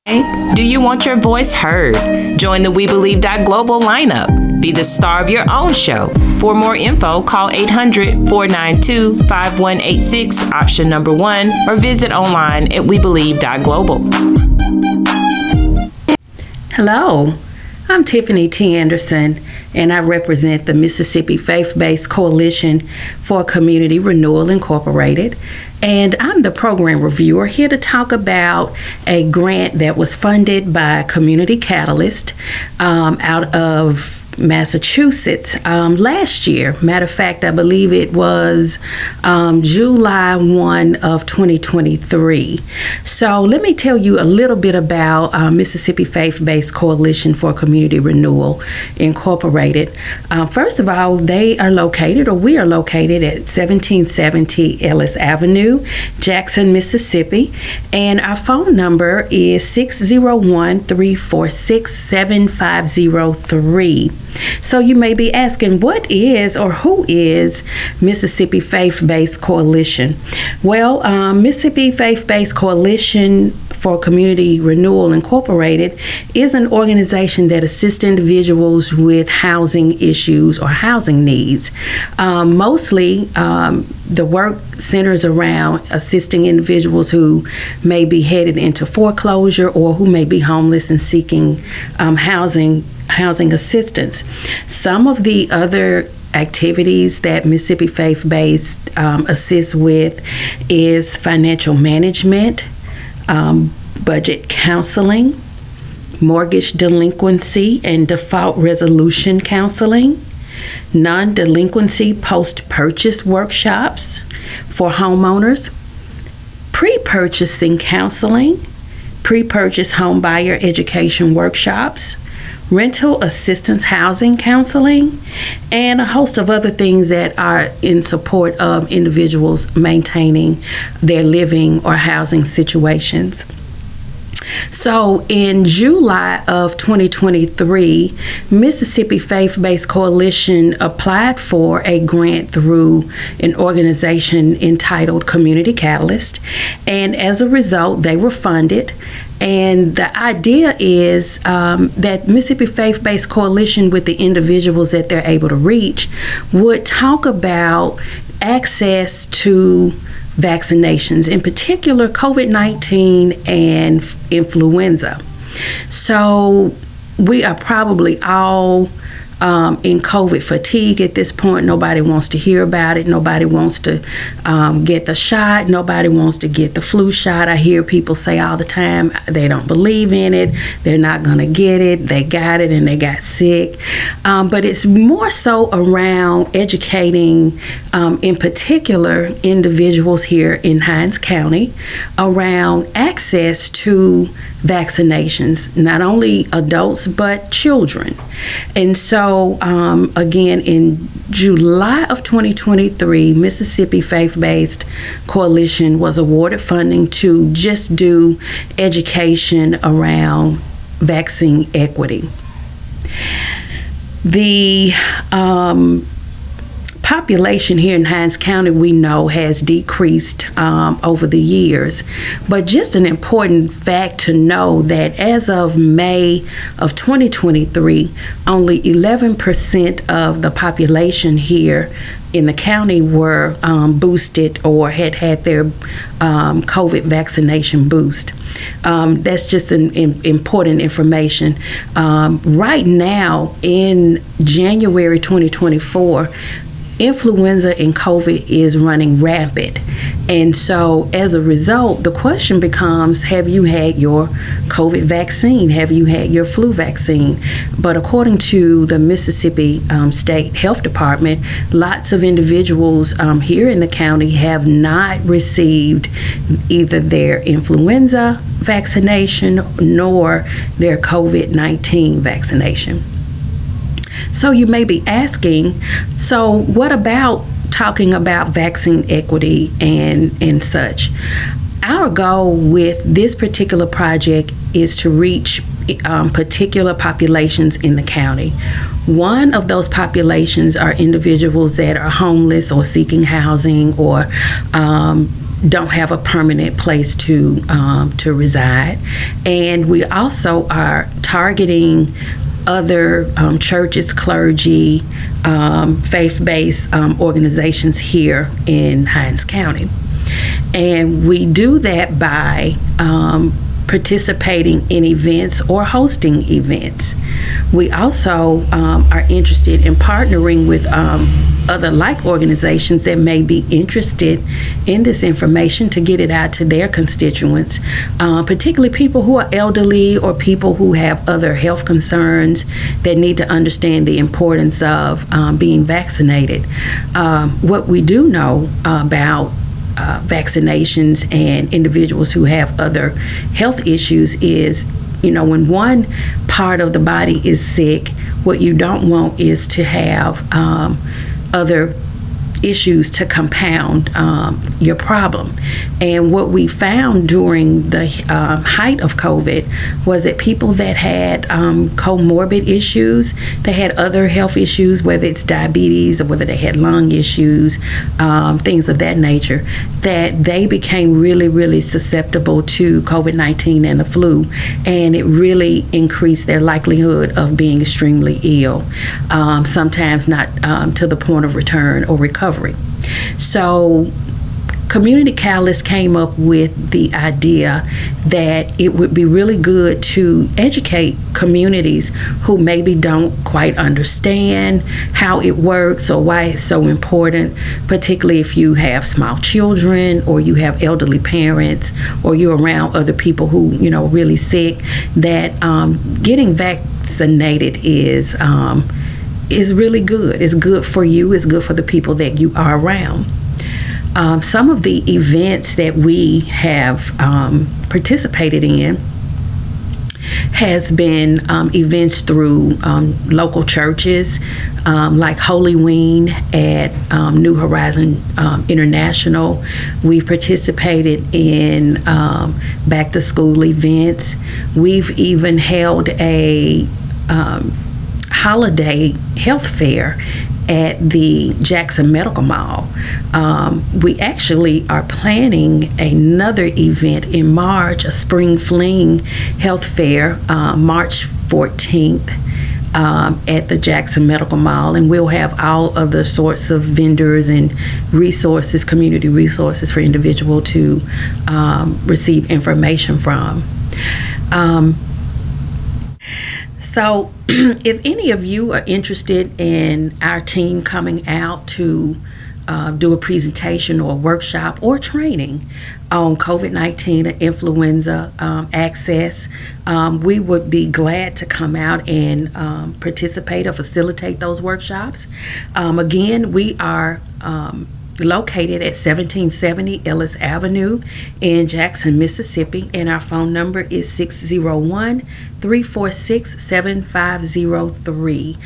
Do you want your voice heard? Join the We Believe Global lineup. Be the star of your own show. For more info, call 800-492-5186, option number 1, or visit online at webelieve.global. Hello, I'm Tiffany T. Anderson, and I represent the Mississippi Faith-Based Coalition for Community Renewal Incorporated. And I'm the program reviewer here to talk about a grant that was funded by Community Catalyst out of Massachusetts last year. Matter of fact, I believe it was July 1 of 2023. So let me tell you a little bit about Mississippi Faith-Based Coalition for Community Renewal Incorporated. First of all, we are located at 1770 Ellis Avenue, Jackson, Mississippi, and our phone number is 601-346-7503. So you may be asking, what is or who is Mississippi Faith-Based Coalition? Well, Mississippi Faith-Based Coalition for Community Renewal Incorporated is an organization that assists individuals with housing issues or housing needs. Mostly, the work centers around assisting individuals who may be headed into foreclosure or who may be homeless and seeking housing assistance. Some of the other activities that Mississippi Faith-Based assists with is financial management, budget counseling, mortgage delinquency and default resolution counseling, non-delinquency post-purchase workshops for homeowners, pre-purchasing counseling, pre-purchase home buyer education workshops, rental assistance housing counseling, and a host of other things that are in support of individuals maintaining their living or housing situations. So in July of 2023, Mississippi Faith-Based Coalition applied for a grant through an organization entitled Community Catalyst, and as a result, they were funded. And the idea is that Mississippi Faith-Based Coalition, with the individuals that they're able to reach, would talk about access to vaccinations, in particular COVID-19 and influenza. So we are probably all in COVID fatigue at this point. Nobody wants to hear about it. Nobody wants to get the shot. Nobody wants to get the flu shot. I hear people say all the time they don't believe in it. They're not going to get it. They got it and they got sick. But it's more so around educating, in particular, individuals here in Hinds County around access to vaccinations, not only adults but children. And so again, in July of 2023, Mississippi Faith-Based Coalition was awarded funding to just do education around vaccine equity. The population here in Hinds County, we know, has decreased over the years. But just an important fact to know that as of May of 2023, only 11% of the population here in the county were boosted or had their COVID vaccination boost. That's just an important information. Right now, in January 2024, influenza and COVID is running rampant. And so as a result, the question becomes, have you had your COVID vaccine? Have you had your flu vaccine? But according to the Mississippi State Health Department, lots of individuals here in the county have not received either their influenza vaccination nor their COVID-19 vaccination. So you may be asking, so what about talking about vaccine equity and such? Our goal with this particular project is to reach particular populations in the county. One of those populations are individuals that are homeless or seeking housing or don't have a permanent place to reside, and we also are targeting other churches, clergy, faith-based organizations here in Hinds County. And we do that by participating in events or hosting events. We also are interested in partnering with other like organizations that may be interested in this information to get it out to their constituents, particularly people who are elderly or people who have other health concerns that need to understand the importance of being vaccinated. What we do know about vaccinations and individuals who have other health issues is, when one part of the body is sick, what you don't want is to have other issues to compound your problem. And what we found during the height of COVID was that people that had comorbid issues, they had other health issues, whether it's diabetes or whether they had lung issues, things of that nature, that they became really, really susceptible to COVID-19 and the flu, and it really increased their likelihood of being extremely ill, sometimes not to the point of return or recovery. So Community Catalyst came up with the idea that it would be really good to educate communities who maybe don't quite understand how it works or why it's so important, particularly if you have small children or you have elderly parents or you're around other people who, are really sick, that getting vaccinated is really good. It's good for you. It's good for the people that you are around. Some of the events that we have participated in has been events through local churches, like Holy Ween at New Horizon International. We've participated in back to school events. We've even held a holiday health fair at the Jackson Medical Mall. We actually are planning another event in March, a spring fling health fair, March 14th, at the Jackson Medical Mall, and we'll have all other sorts of vendors and resources, community resources for individuals to receive information from. So if any of you are interested in our team coming out to do a presentation or a workshop or training on COVID-19 or influenza access, we would be glad to come out and participate or facilitate those workshops. Again, we are located at 1770 Ellis Avenue in Jackson, Mississippi, and our phone number is 601-346-7503.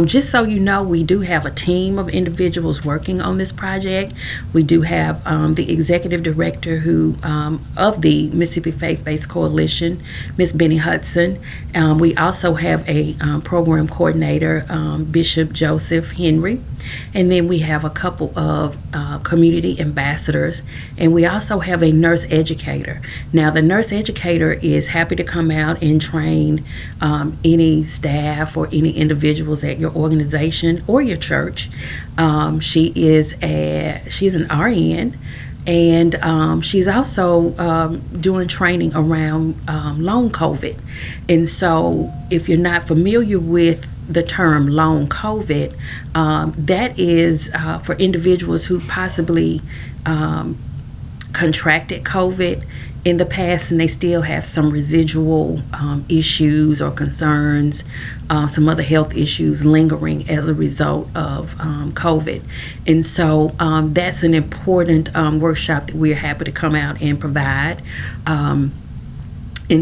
Just so you know, we do have a team of individuals working on this project. We do have the executive director of the Mississippi Faith-Based Coalition, Ms. Benny Hudson. We also have a program coordinator, Bishop Joseph Henry. And then we have a couple of community ambassadors, and we also have a nurse educator. Now, the nurse educator is happy to come out and train any staff or any individuals at your organization or your church. She's an RN, and she's also doing training around long COVID. And so if you're not familiar with the term long COVID, that is for individuals who possibly contracted COVID in the past and they still have some residual issues or concerns, some other health issues lingering as a result of COVID. And so that's an important workshop that we're happy to come out and provide. And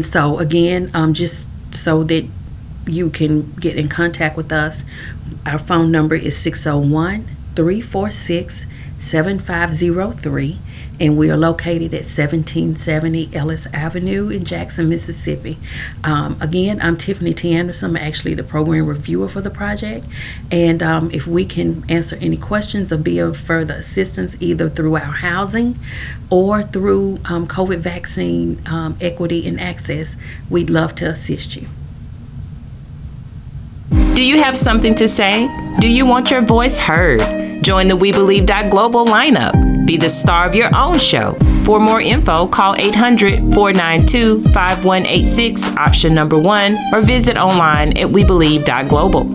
so again, just so that you can get in contact with us, our phone number is 601-346-7503, and we are located at 1770 Ellis Avenue in Jackson, Mississippi. Again, I'm Tiffany T. Anderson. I'm actually the program reviewer for the project, and if we can answer any questions or be of further assistance either through our housing or through COVID vaccine equity and access, we'd love to assist you. Do you have something to say? Do you want your voice heard? Join the We Believe Global lineup. Be the star of your own show. For more info, call 800-492-5186, option number 1, or visit online at webelieve.global.